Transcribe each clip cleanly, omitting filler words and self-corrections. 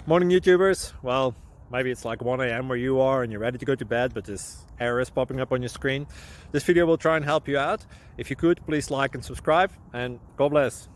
Morning YouTubers. Well, maybe it's like 1 a.m. where you are and you're ready to go to bed, but this error is popping up on your screen. This video will try and help you out. If you could, please like and subscribe, and God bless.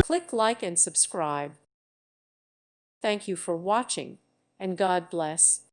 Click like and subscribe. Thank you for watching, and God bless.